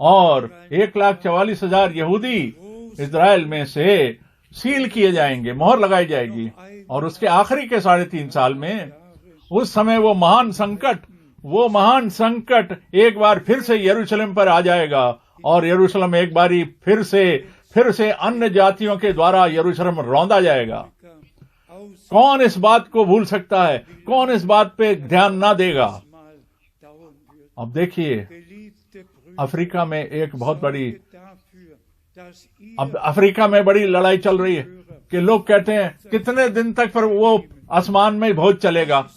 और 1,44,000 यहूदी इजराइल में से सील किए जाएंगे, मोहर लगाई जाएगी। और उसके आखिरी के 3.5 साल में, उस समय वो महान संकट एक बार फिर से यरूशलेम पर आ जाएगा। और यरूशलेम एक बारी फिर से अन्य जातियों के द्वारा यरूशलेम रौंदा जाएगा। कौन इस बात को भूल सकता है? कौन इस बात पे ध्यान ना देगा? अब देखिए, अफ्रीका में एक बहुत बड़ी, अब अफ्रीका में बड़ी लड़ाई चल रही है कि लोग कहते हैं कितने दिन तक पर वो आसमान में भोज चलेगा।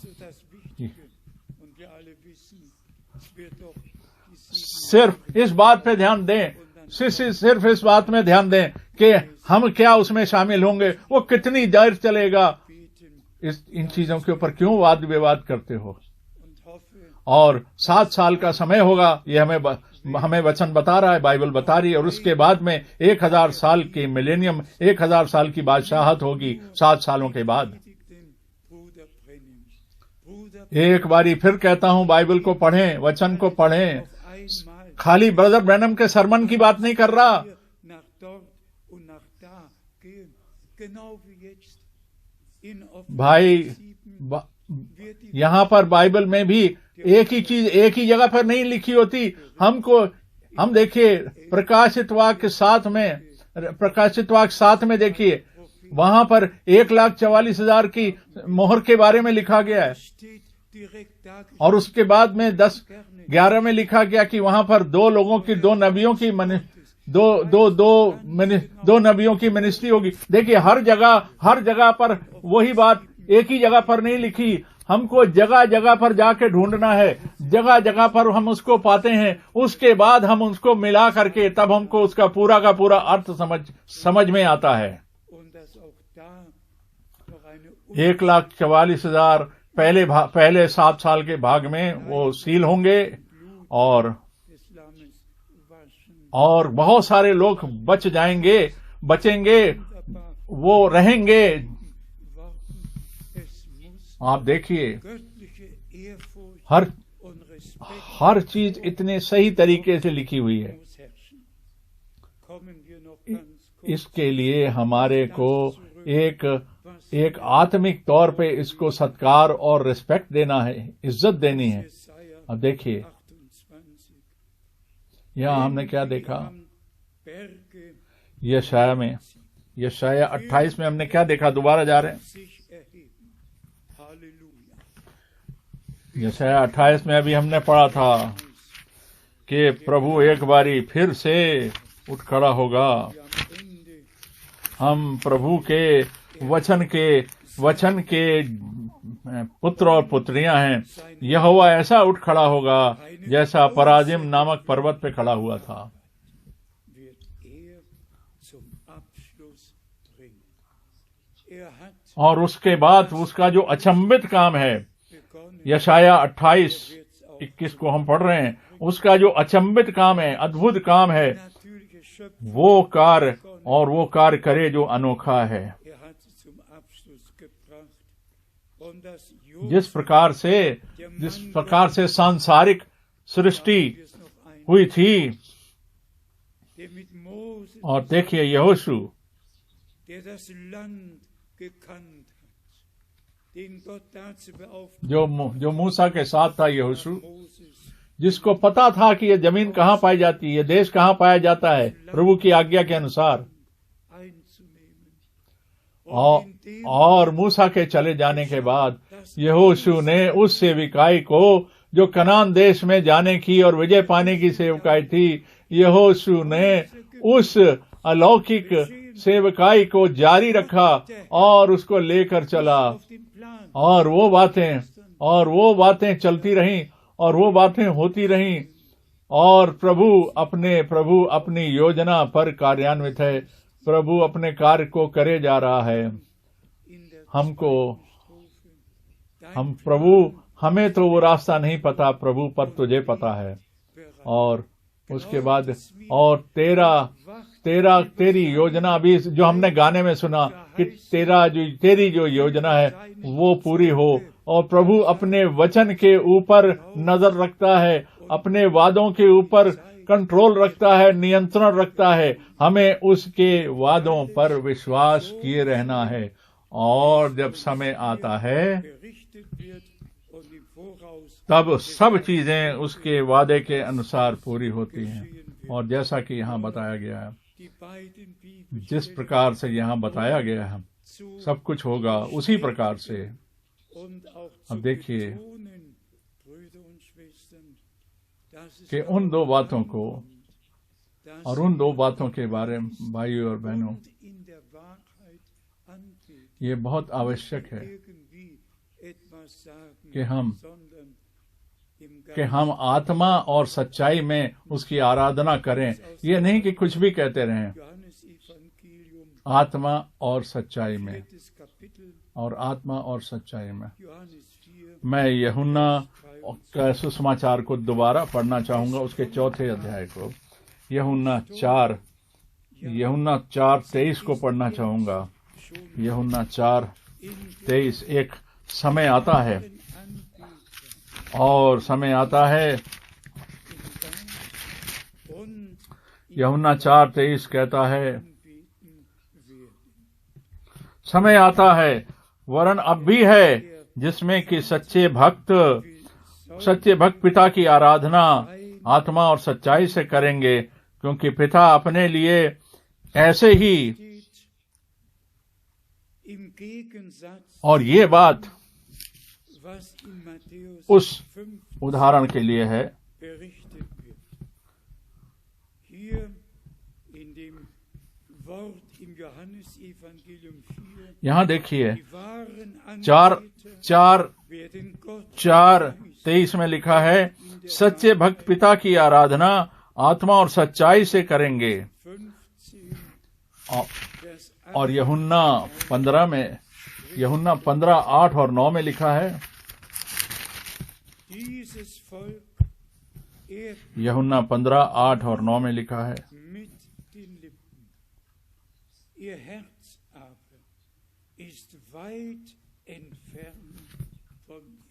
सिर्फ इस बात पे ध्यान दें, सिर्फ इस बात में ध्यान दें कि हम क्या उसमें शामिल होंगे, वो कितनी देर चलेगा। इन चीजों के ऊपर क्यों वाद विवाद करते हो? और 7 साल का समय होगा, ये हमें वचन बता रहा है, बाइबल बता रही है। और उसके बाद में 1000 साल की मिलेनियम, 1000 साल की बादशाहत होगी 7 सालों के बाद। एक बारी फिर कहता हूं, बाइबल को पढ़ें, वचन को पढ़ें। खाली ब्रदर ब्रैनम के सरमन की बात नहीं कर रहा। भाई, यहां पर बाइबल में भी एक ही चीज एक ही जगह पर नहीं लिखी होती। हम देखिए प्रकाशित वाक्य 7 में देखिए, वहां पर 1,44,000 की मोहर के बारे में लिखा गया है। और उसके बाद में 10-11 में लिखा गया कि वहां पर 2 लोगों की, 2 नबियों की मिनिस्ट्री होगी। देखिए, हर जगह पर वही बात एक ही जगह पर नहीं लिखी। हमको जगह जगह पर जाके ढूंढना है, जगह जगह पर हम उसको पाते हैं, उसके बाद हम उसको मिला करके तब हमको उसका पूरा का पूरा अर्थ समझ में आता है। 1,44,000 पहले 7 साल के भाग में वो सील होंगे और बहुत सारे लोग बचेंगे, वो रहेंगे। आप देखिए, हर चीज इतने सही तरीके से लिखी हुई है। इसके लिए हमारे को एक आत्मिक तौर पे इसको सत्कार और रिस्पेक्ट देना है, इज्जत देनी है। अब देखिए, यहां हमने क्या देखा? Berge यशाया में, यशाया 28 में हमने क्या देखा? दोबारा जा रहे हैं। sich erheben. Halleluja. यशाया 28 में अभी हमने पढ़ा था कि प्रभु एक बारी फिर से उठ खड़ा होगा। Am Ende हम प्रभु के वचन के पुत्र और पुत्रियां हैं। यहोवा ऐसा उठ खड़ा होगा जैसा पराजिम नामक पर्वत पे खड़ा हुआ था। wird zum Abschluss bringen. Hat और उसके बाद उसका जो अचंभित काम है, begonnen, यशाया 28, wird's auch 21 को हम पढ़ रहे हैं, उसका जो अचंभित काम है, अद्भुत काम है, natürliche Schöpfung. वो कार्य और वो कार्य करे जो अनोखा है। Hat zum Abschluss gebracht. Und das जिस प्रकार से सांसारिक सृष्टि हुई थी, der mit Mose, और देखिए यहोशू der das Land gekannt hat, den Gott dazu beauftragt जो मूसा के साथ था, यहोशू Moses, जिसको पता था कि ये जमीन कहाँ पाई जाती है, ये देश कहाँ पाया जाता है, प्रभु की आज्ञा के अनुसार। einzunehmen. और मूसा के चले जाने के बाद यहोशू ने उस सेविकाई को, जो कनान देश में जाने की और विजय पाने की सेवकाई थी, यहोशू ने उस अलौकिक सेवकाई को जारी रखा और उसको लेकर चला। auf den Plan और वो बातें चलती रहीं और वो बातें होती रहीं, और प्रभु अपनी योजना पर कार्यान्वित है। प्रभु अपने कार्य को करे जा रहा है। in der हमें तो वो रास्ता नहीं पता प्रभु, पर तुझे पता है। और उसके बाद और तेरी योजना भी, जो हमने गाने में सुना कि तेरी जो योजना है वो पूरी हो। और प्रभु अपने वचन के ऊपर नजर रखता है, अपने वादों के ऊपर कंट्रोल रखता है, नियंत्रण रखता है। हमें उसके वादों पर विश्वास किए रहना है। और जब समय आता है berichtet wird und im Voraus तब सब चीजें उसके वादे के अनुसार पूरी होती हैं। और जैसा कि यहाँ बताया गया है, die beiden Bibeln जिस प्रकार से यहाँ बताया गया है, zu सब कुछ होगा उसी प्रकार से। und auch अब zu देखिए betonen, Brüder und Schwestern, dass es कि उन दो बातों को dass और उन दो बातों के बारे में भाइयों और बहनों, und in der Wahrheit anbeten, ये बहुत आवश्यक है irgendwie etwas sagen, कि हम sondern im कि हम आत्मा और सच्चाई में उसकी आराधना करें। ये नहीं कि कुछ भी कहते रहें। Johannes Evangelium, आत्मा और सच्चाई में, 4. Kapitel, और आत्मा और सच्चाई में। Johannes 4, मैं यूहन्ना का सुसमाचार को दोबारा पढ़ना चाहूंगा, उसके 4 अध्याय को। यूहन्ना 4:23 को पढ़ना चाहूंगा। यूहन्ना 4:23। एक समय आता है, और समय आता है, und यूहन्ना 4:23 कहता है, beten werden. समय आता है, वरन अब भी है, जिसमें कि सच्चे भक्त पिता की आराधना आत्मा और सच्चाई से करेंगे, क्योंकि पिता अपने लिए ऐसे ही। Im Gegensatz, और ये बात was in Matthäus उस 5 उदाहरण के लिए है। berichtet wird. Hier in dem Wort im Johannesevangelium 4, यहाँ देखिए die wahren 4:23 werden Gott 23 में लिखा है, सच्चे भक्त पिता की आराधना आत्मा और सच्चाई से करेंगे। 15, Vers 8, और यूहन्ना 15:8 और 9 में लिखा है, dieses Volk ehrt यूहन्ना 15:8 और 9 में लिखा है, mit den Lippen. Ihr Herz aber ist weit entfernt von mir.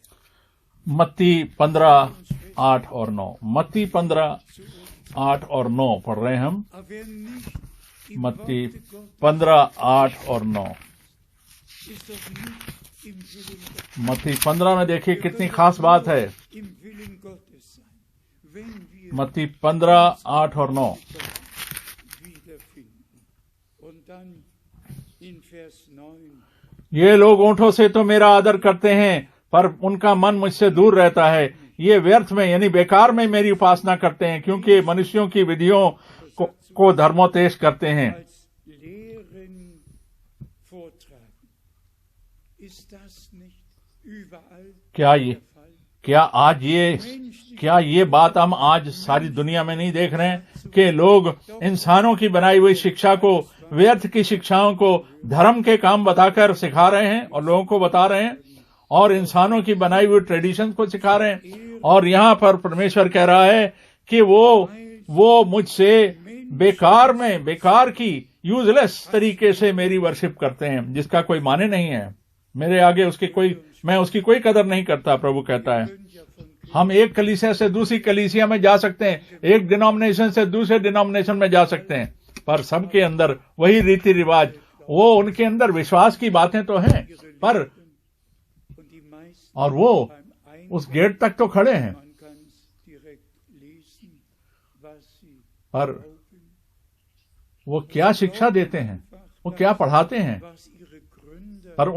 मत्ती 15:8 और 9। मत्ती 15:8 और 9 पढ़ रहे हैं हम। Aber wer nicht im मत्ती Worte Gottes 15:8 और 9। ist doch nicht im Willen Gottes. मत्ती 15 में देखिए कितनी खास बात है। Im Willen Gottes sein. Wenn wir मत्ती 15:8 और 9। wie Und dann in Vers 9, ये लोग ओंठों से तो मेरा आदर करते हैं, पर उनका मन मुझसे दूर रहता है। ये व्यर्थ में यानी बेकार में मेरी उपासना करते हैं, क्योंकि मनुष्यों की विधियों को धर्मोपदेश करते हैं। als Lehren vortragen. Ist das nicht überall der Fall? क्या ये बात हम आज सारी दुनिया में नहीं देख रहे हैं कि लोग इंसानों की बनाई हुई शिक्षा को, व्यर्थ की शिक्षाओं को धर्म के काम बताकर सिखा रहे हैं और लोगों को बता रहे हैं, और इंसानों की बनाई हुई ट्रेडिशन को सिखा रहे हैं। और यहाँ पर परमेश्वर कह रहा है कि वो मुझसे बेकार की यूजलेस तरीके से मेरी वर्शिप करते हैं, जिसका कोई माने नहीं है। मेरे आगे मैं उसकी कोई कदर नहीं करता। प्रभु कहता है हम एक कलीसिया से दूसरी कलीसिया में जा सकते हैं, एक डिनोमिनेशन से दूसरे डिनोमिनेशन में जा सकते हैं, पर सबके अंदर वही रीति रिवाज, वो उनके अंदर विश्वास की बातें तो हैं, पर और वो उस गेट तक तो खड़े हैं, पर वो क्या शिक्षा देते हैं, वो क्या पढ़ाते हैं, पर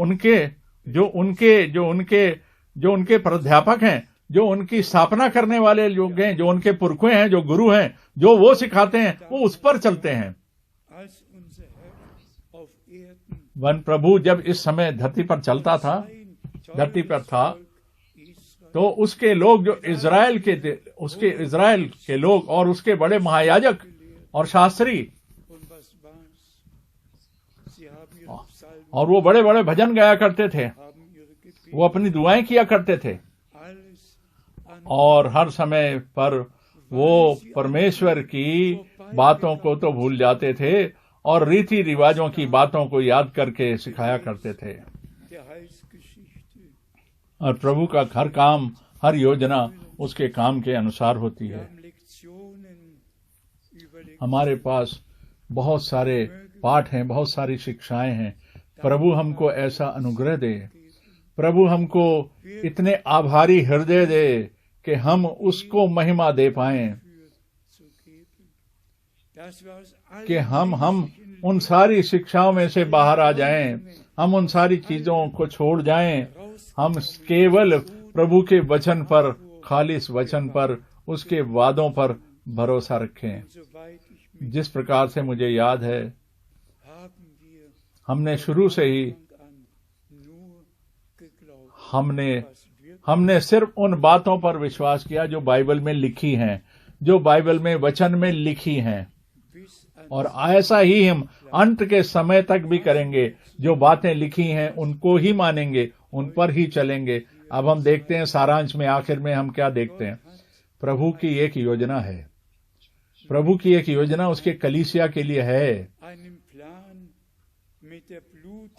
जो उनके प्राध्यापक हैं, जो उनकी स्थापना करने वाले लोग हैं, जो उनके पुरखे हैं, जो गुरु हैं, जो वो सिखाते हैं, वो उस पर चलते हैं। वन प्रभु जब इस समय धरती पर था, तो उसके लोग जो इजराइल के लोग और उसके बड़े महायाजक और शास्त्री और वो बड़े बड़े भजन गाया करते थे, वो अपनी दुआएं किया करते थे, और हर समय पर वो परमेश्वर की बातों को तो भूल जाते थे और रीति रिवाजों की बातों को याद करके सिखाया करते थे। और प्रभु का हर काम, हर योजना उसके काम के अनुसार होती है। हमारे पास बहुत सारे पाठ हैं, बहुत सारी शिक्षाएं हैं। प्रभु हमको ऐसा अनुग्रह दे, प्रभु हमको इतने आभारी हृदय दे कि हम उसको महिमा दे पाएं, कि हम उन सारी शिक्षाओं में से बाहर आ जाएं, हम उन सारी चीजों को छोड़ जाएं, हम केवल प्रभु के वचन पर, खालिस वचन पर, उसके वादों पर भरोसा रखें। जिस प्रकार से मुझे याद है, हमने शुरू से ही हमने सिर्फ उन बातों पर विश्वास किया जो बाइबल में लिखी हैं, जो बाइबल में वचन में लिखी हैं, और ऐसा ही हम अंत के समय तक भी करेंगे। जो बातें लिखी हैं उनको ही मानेंगे, उन पर ही चलेंगे। अब हम देखते हैं सारांश में, आखिर में हम क्या देखते हैं। प्रभु की एक योजना है, प्रभु की एक योजना उसके कलीसिया के लिए है,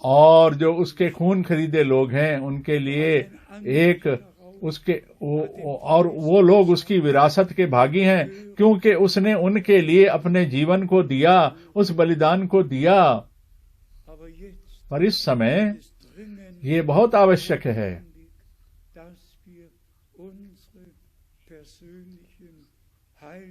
और जो उसके खून खरीदे लोग हैं उनके लिए एक और वो लोग उसकी विरासत के भागी हैं, क्योंकि उसने उनके लिए अपने जीवन को दिया, उस बलिदान को दिया। पर इस समय ये बहुत आवश्यक है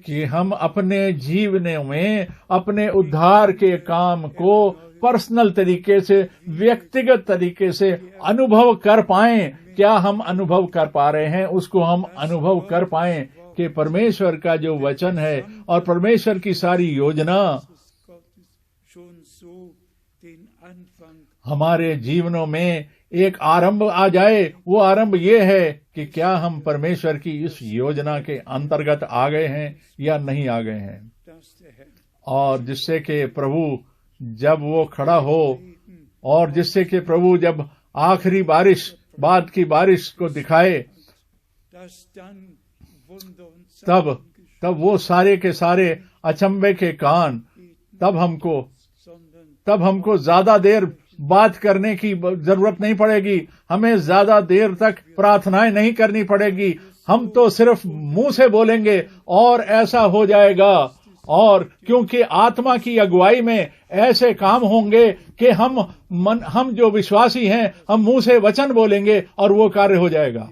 कि हम अपने जीवन में अपने उद्धार के काम को पर्सनल तरीके से, व्यक्तिगत तरीके से अनुभव कर पाएं। क्या हम अनुभव कर पा रहे हैं? उसको हम अनुभव कर पाएं कि परमेश्वर का जो वचन है और परमेश्वर की सारी योजना हमारे जीवनों में एक आरंभ आ जाए। वो आरंभ ये है कि क्या हम परमेश्वर की इस योजना के अंतर्गत आ गए हैं या नहीं आ गए हैं, और जिससे कि प्रभु जब वो खड़ा हो, और जिससे कि प्रभु जब आखिरी बारिश, बाद की बारिश को दिखाए, तब वो सारे के सारे अचंभे के कान, तब हमको ज्यादा देर बात करने की जरूरत नहीं पड़ेगी, हमें ज्यादा देर तक प्रार्थनाएं नहीं करनी पड़ेगी, हम तो सिर्फ मुंह से बोलेंगे और ऐसा हो जाएगा। और क्योंकि आत्मा की अगुवाई में ऐसे काम होंगे कि हम जो विश्वासी हैं, हम मुंह से वचन बोलेंगे और वो कार्य हो जाएगा।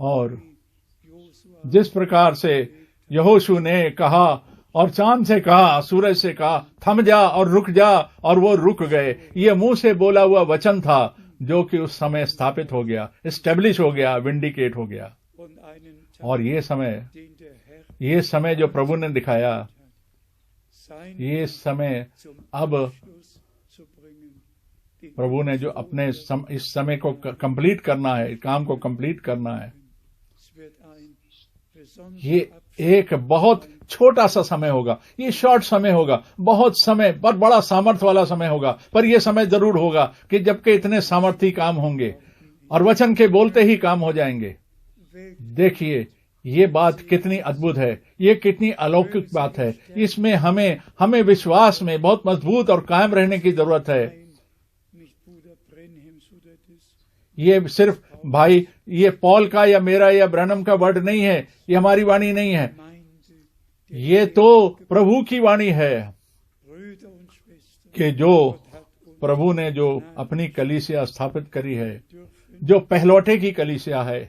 और जिस प्रकार से यहोशू ने कहा, और चांद से कहा, सूरज से कहा, थम जा और रुक जा, और वो रुक गए। ये मुंह से बोला हुआ वचन था जो कि उस समय स्थापित हो गया, एस्टेब्लिश हो गया, विंडिकेट हो गया। और ये समय जो प्रभु ने दिखाया, ये समय अब प्रभु ने जो अपने इस समय को कंप्लीट करना है, काम को कंप्लीट करना है, ये एक बहुत छोटा सा समय होगा, ये शॉर्ट समय होगा, बहुत समय पर बड़ा सामर्थ्य वाला समय होगा। पर यह समय जरूर होगा कि जबकि इतने सामर्थ्य काम होंगे और वचन के बोलते ही काम हो जाएंगे। देखिए ये बात कितनी अद्भुत है, ये कितनी अलौकिक बात है। इसमें हमें विश्वास में बहुत मजबूत और कायम रहने की जरूरत है। ये सिर्फ भाई ये पॉल का या मेरा या ब्रैनम का वर्ड नहीं है, ये हमारी वाणी नहीं है, ये तो प्रभु की वाणी है कि जो प्रभु ने जो अपनी कलीसिया स्थापित करी है, जो पहलौठे की कलीसिया है,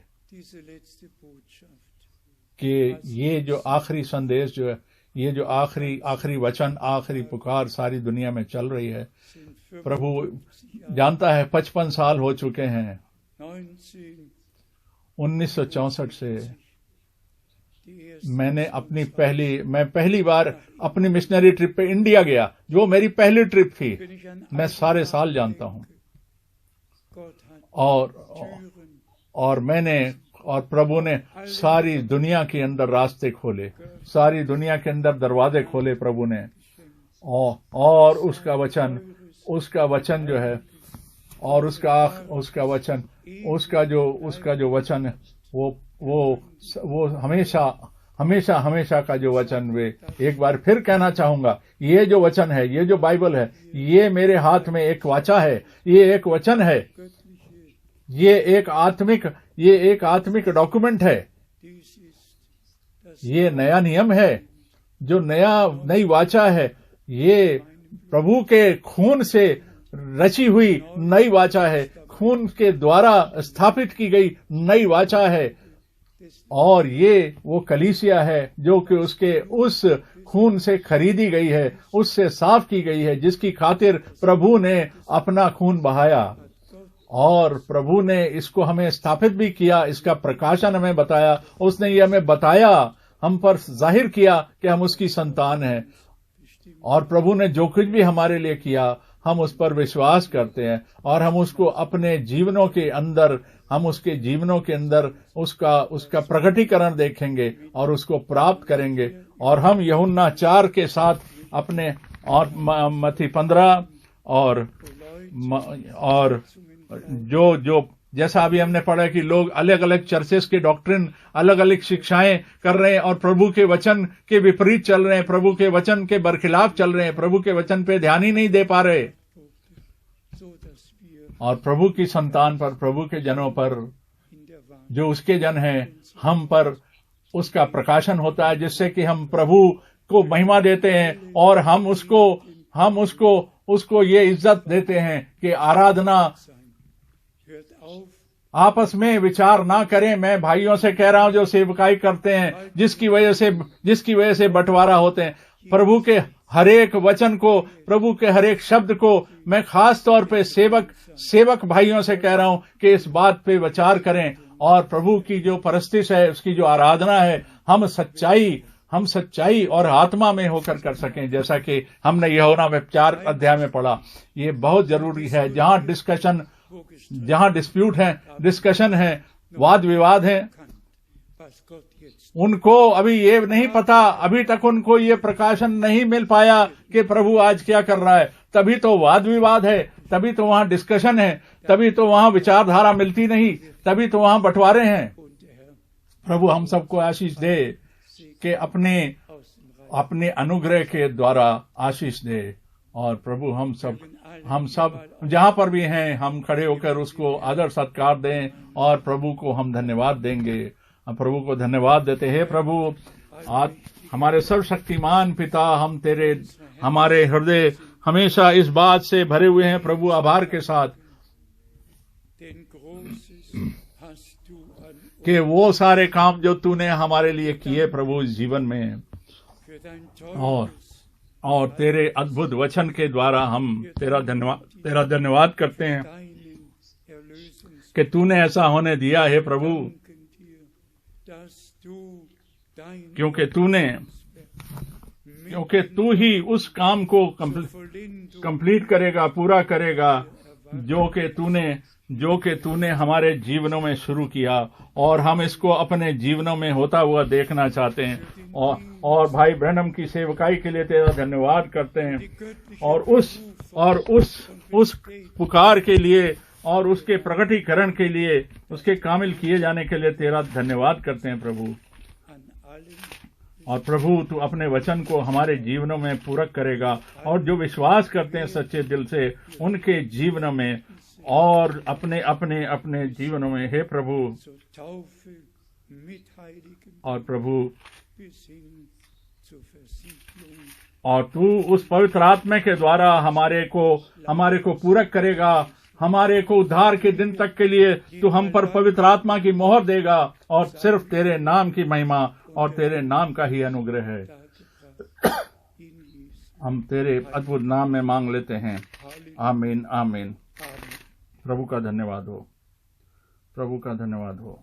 कि ये जो आखिरी संदेश जो है, ये जो आखिरी वचन, आखिरी पुकार सारी दुनिया में चल रही है। प्रभु जानता है 55 साल हो चुके हैं 1964 से। मैं पहली बार अपनी मिशनरी ट्रिप पे इंडिया गया, जो मेरी पहली ट्रिप थी। मैं सारे साल जानता हूं और प्रभु ने सारी दुनिया के अंदर रास्ते खोले, सारी दुनिया के अंदर दरवाजे खोले प्रभु ने। और उसका वचन जो है, और उसका जो वचन वो हमेशा का जो वचन, वे एक बार फिर कहना चाहूंगा, ये जो वचन है, ये जो बाइबल है, ये मेरे हाथ में एक वाचा है, ये एक वचन है, ये एक आत्मिक डॉक्यूमेंट है, ये नया नियम है, जो नई वाचा है, ये प्रभु के खून से रची हुई नई वाचा है, खून के द्वारा स्थापित की गई नई वाचा है। और ये वो कलीसिया है जो कि उसके उस खून से खरीदी गई है, उससे साफ की गई है, जिसकी खातिर प्रभु ने अपना खून बहाया। और प्रभु ने इसको हमें स्थापित भी किया, इसका प्रकाशन हमें बताया, उसने ये हमें बताया, हम पर जाहिर किया कि हम उसकी संतान हैं। और प्रभु ने जो कुछ भी हमारे लिए किया, हम उस पर विश्वास करते हैं और हम उसको अपने जीवनों के अंदर, उसका प्रकटीकरण देखेंगे और उसको प्राप्त करेंगे। और हम यूहन्ना 4 के साथ अपने और मत्ती 15 और जो जैसा अभी हमने पढ़ा कि लोग अलग अलग चर्चेस के डॉक्ट्रिन, अलग अलग शिक्षाएं कर रहे हैं और प्रभु के वचन के विपरीत चल रहे हैं, प्रभु के वचन के बरखिलाफ चल रहे हैं, प्रभु के वचन पे ध्यान ही नहीं दे पा रहे। और प्रभु की संतान पर, प्रभु के जनों पर, जो उसके जन हैं, हम पर उसका प्रकाशन होता है, जिससे कि हम प्रभु को महिमा देते हैं और हम उसको ये इज्जत देते हैं कि आराधना। आपस में विचार ना करें, मैं भाइयों से कह रहा हूं जो सेवकाई करते हैं, जिसकी वजह से बंटवारा होते हैं। प्रभु के हरेक वचन को, प्रभु के हरेक शब्द को मैं खास तौर पे सेवक भाइयों से कह रहा हूं कि इस बात पे विचार करें और प्रभु की जो परस्तिश है, उसकी जो आराधना है, हम सच्चाई और आत्मा में होकर कर सकें, जैसा कि हमने यूहन्ना में 4 अध्याय में पढ़ा। ये बहुत जरूरी है। जहां डिस्कशन है, वाद विवाद है, उनको अभी ये नहीं पता, अभी तक उनको ये प्रकाशन नहीं मिल पाया कि प्रभु आज क्या कर रहा है। तभी तो वाद विवाद है, तभी तो वहां डिस्कशन है, तभी तो वहां विचारधारा मिलती नहीं, तभी तो वहां बंटवारे हैं। प्रभु हम सबको आशीष दे कि अपने अनुग्रह के द्वारा आशीष दे। और प्रभु हम सब जहां पर भी हैं, हम खड़े होकर उसको आदर सत्कार दें और प्रभु को हम धन्यवाद देंगे। प्रभु को धन्यवाद देते हैं। प्रभु आज हमारे सर्वशक्तिमान पिता, हमारे हृदय हमेशा इस बात से भरे हुए हैं प्रभु, आभार के साथ कि वो सारे काम जो तूने हमारे लिए किए प्रभु इस जीवन में, für dein और teures तेरे अद्भुत वचन के द्वारा हम तेरा धन्यवाद करते हैं deinen Erlösungs कि तूने ऐसा होने दिया है प्रभु, danken dir, dass du dein क्योंकि तू ही उस काम को Vollendung कंप्लीट करेगा, पूरा करेगा जो कि तूने हमारे जीवनों में शुरू किया, और हम इसको अपने जीवनों में होता हुआ देखना चाहते हैं। और भाई ब्रैनम की सेवकाई के लिए तेरा धन्यवाद करते हैं, और उस पुकार के लिए और उसके प्रकटीकरण के लिए, उसके कामिल किए जाने के लिए तेरा धन्यवाद करते हैं प्रभु। an allen और प्रभु तू अपने वचन को हमारे जीवनों में पूरक करेगा, और जो विश्वास करते हैं सच्चे दिल से उनके जीवनों में और अपने जीवनों में, हे प्रभु। zur Taufe mit Heiligen और प्रभु bis hin zur Versiegelung और तू उस पवित्र आत्मा के द्वारा हमारे को पूरक करेगा, हमारे को उद्धार के दिन तक के लिए तू हम पर पवित्र आत्मा की मोहर देगा, और सिर्फ तेरे नाम की महिमा और तेरे नाम का ही अनुग्रह है। dargebracht in Jesu. हम तेरे अद्भुत नाम में मांग लेते हैं, आमीन आमीन। Amen. प्रभु का धन्यवाद हो, प्रभु का धन्यवाद हो।